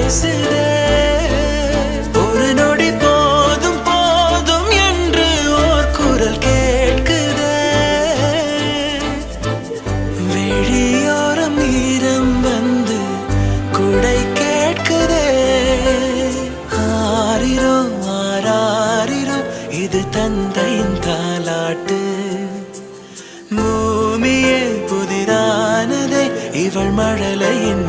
பேசுதே. ஒரு நொடி போதும் போதும் என்று ஓர் குரல் கேட்குதே. வெளியோரம் ஈரம் வந்து குடை கேட்குதே. ஆரிரோ ஆராரிரோ இது தந்தையின் தாலாட்டு. பூமியே புதிதானதே இவள் மழலையின்